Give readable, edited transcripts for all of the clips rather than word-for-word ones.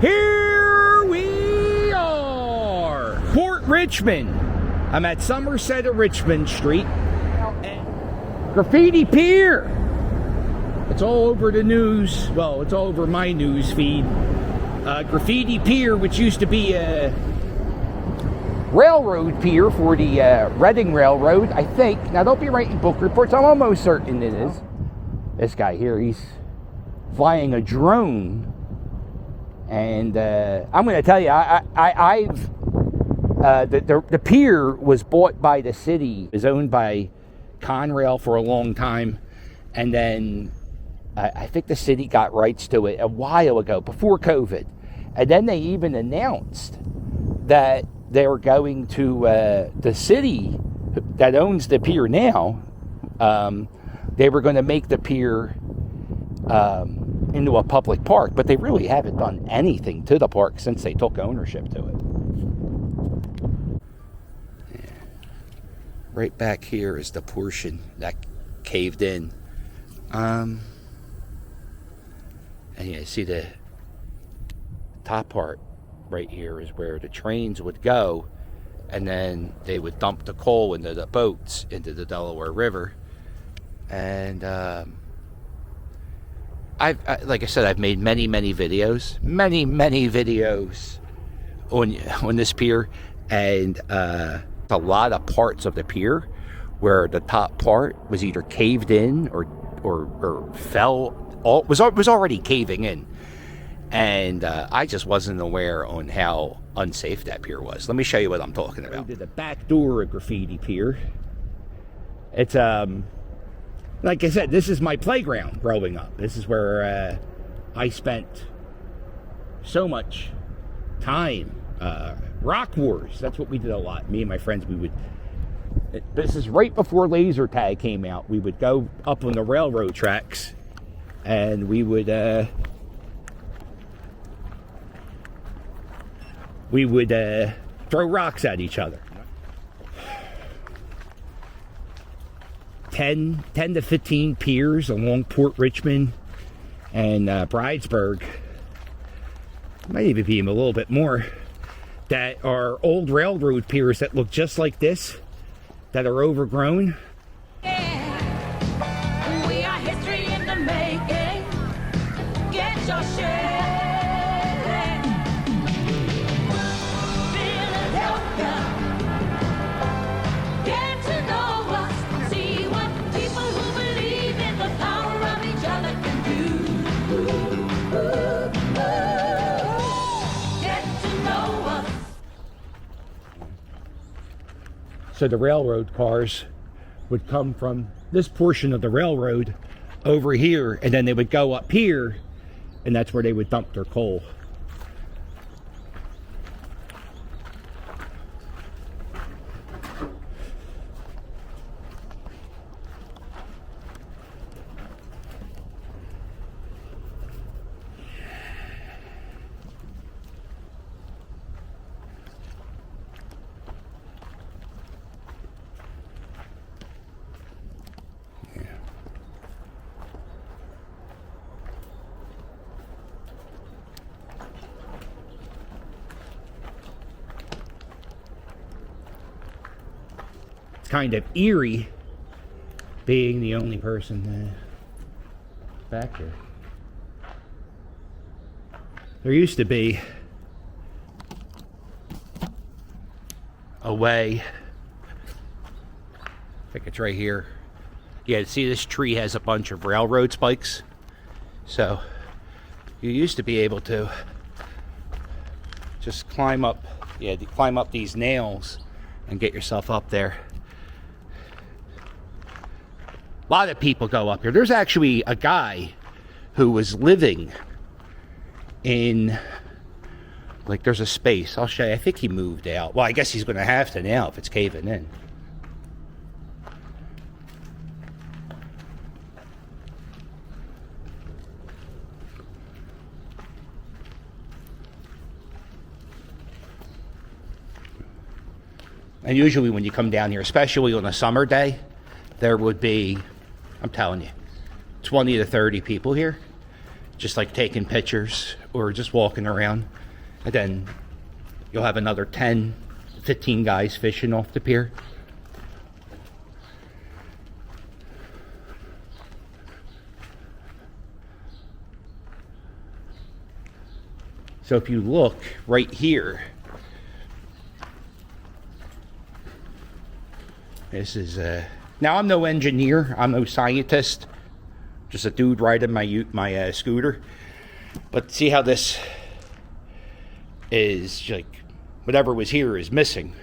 Here we are, Port Richmond. I'm at Somerset of Richmond Street. Graffiti Pier. It's all over the news. Well, it's all over my news feed. Graffiti Pier, which used to be a railroad pier for the Reading Railroad, I think. Now, don't be writing book reports. I'm almost certain it is. This guy here, he's flying a drone. And I'm going to tell you, the pier was bought by the city. It was owned by Conrail for a long time. And then I think the city got rights to it a while ago, before COVID. And then they even announced that they were going to, the city that owns the pier now, they were going to make the pier into a public park, but they really haven't done anything to the park since they took ownership to it. Yeah. Right back here is the portion that caved in. And you see the top part right here is where the trains would go, and then they would dump the coal into the boats into the Delaware River. And like I said, I've made many videos on this pier, and a lot of parts of the pier where the top part was either caved in or fell, was already caving in, and I just wasn't aware on how unsafe that pier was. Let me show you what I'm talking about. To the back door of Graffiti Pier. It's like I said, this is my playground growing up. This is where I spent so much time. Rock Wars, that's what we did a lot. Me and my friends, this is right before laser tag came out. We would go up on the railroad tracks, and we would throw rocks at each other. 10 to 15 piers along Port Richmond and Bridesburg. Might even be a little bit more, that are old railroad piers that look just like this, that are overgrown. Yeah. We are history in the making. Get your share. Philadelphia. Get to know us. See what people who believe in the power of each other can do. Get to know us. So the railroad cars would come from this portion of the railroad over here, and then they would go up here, and that's where they would dump their coal. Kind of eerie being the only person back there. There used to be a way, I think it's right here. Yeah, see, this tree has a bunch of railroad spikes, so you used to be able to just climb up these nails and get yourself up there. A lot of people go up here. There's actually a guy who was living in, like, there's a space. I'll show you. I think he moved out. Well, I guess he's going to have to now if it's caving in. And usually when you come down here, especially on a summer day, there would be, I'm telling you, 20 to 30 people here, just like taking pictures or just walking around. And then you'll have another 10, 15 guys fishing off the pier. So if you look right here, this is now I'm no engineer, I'm no scientist, just a dude riding my scooter. But see how this is, like, whatever was here is missing.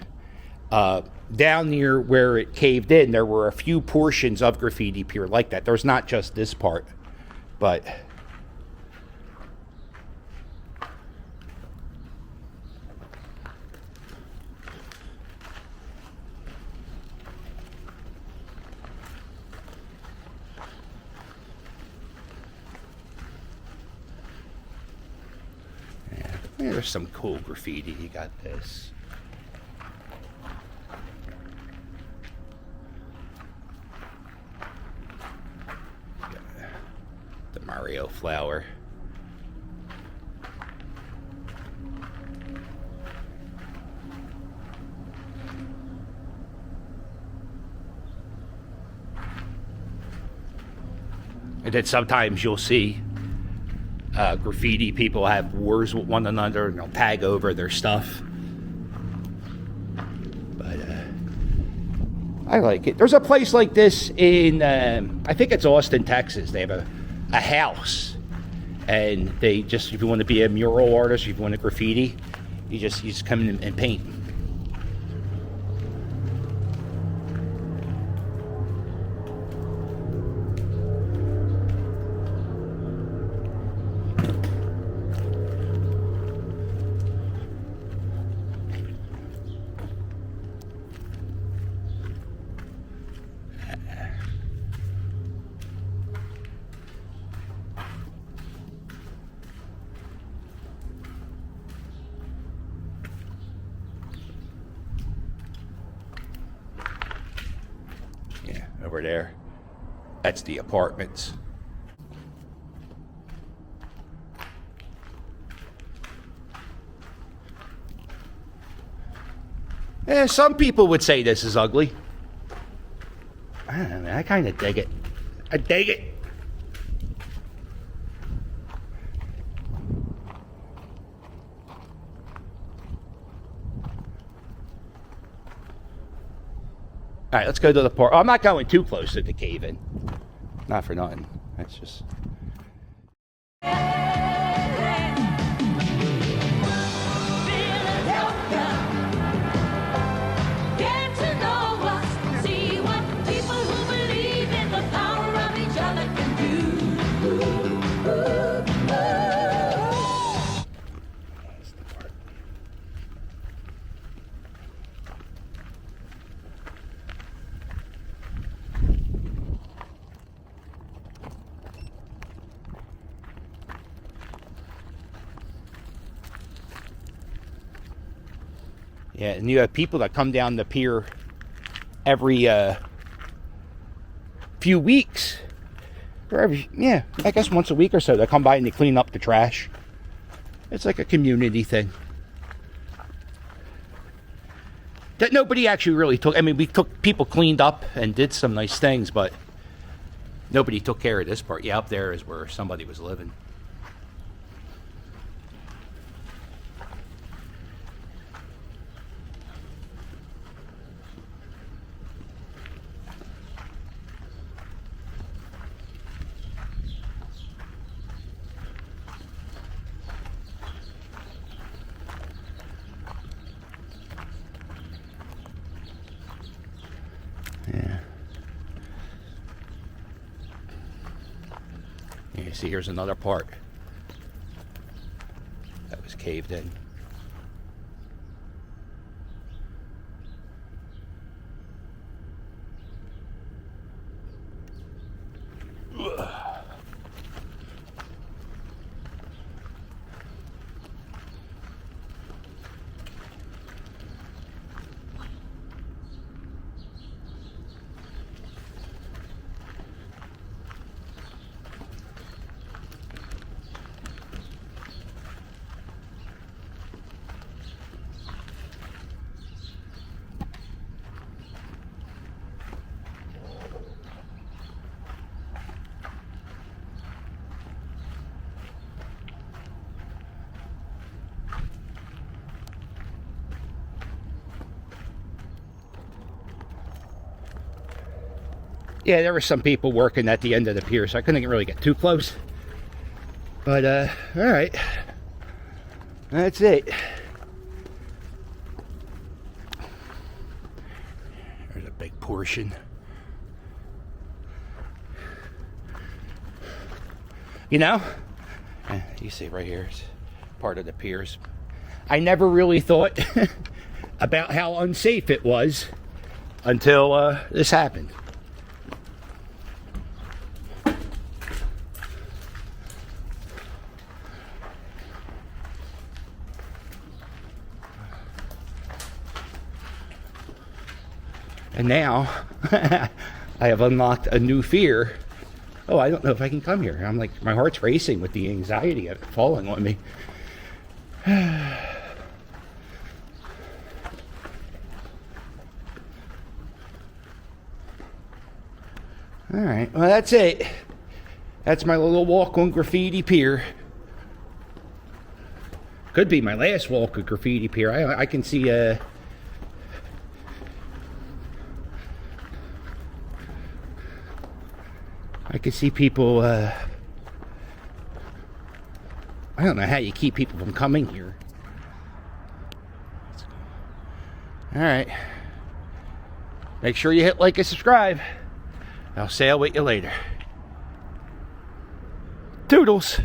Down near where it caved in, there were a few portions of Graffiti Pier like that. There's not just this part, but yeah, there's some cool graffiti. You got this. The Mario flower. And then sometimes you'll see graffiti people have wars with one another, and they'll tag over their stuff. But I like it. There's a place like this in, I think it's Austin, Texas. They have a house, and they just, if you want to be a mural artist, if you want to graffiti, you just come in and paint. Over there, that's the apartments. Some people would say this is ugly. I don't know, man, I kind of dig it. I dig it. All right, let's go to the park. I'm not going too close to the cave-in. Not for nothing. That's just... Get to know us, see what people who believe in the power of each other can do. That's the part. Yeah, and you have people that come down the pier every few weeks, or every, yeah, I guess once a week or so. They come by and they clean up the trash. It's like a community thing that nobody actually really took. I mean, people cleaned up and did some nice things, but nobody took care of this part. Yeah, up there is where somebody was living. Yeah. You see, here's another part that was caved in. Yeah, there were some people working at the end of the pier, so I couldn't really get too close. But, alright. That's it. There's a big portion. You know, you see right here, it's part of the piers. I never really thought about how unsafe it was until this happened. And now I have unlocked a new fear. Oh, I don't know if I can come here. I'm like, my heart's racing with the anxiety of falling on me. All right, well, that's it. That's my little walk on Graffiti Pier. Could be my last walk at Graffiti Pier. I can see I can see people, I don't know how you keep people from coming here. Alright. Make sure you hit like and subscribe. I'll sail with you later. Toodles.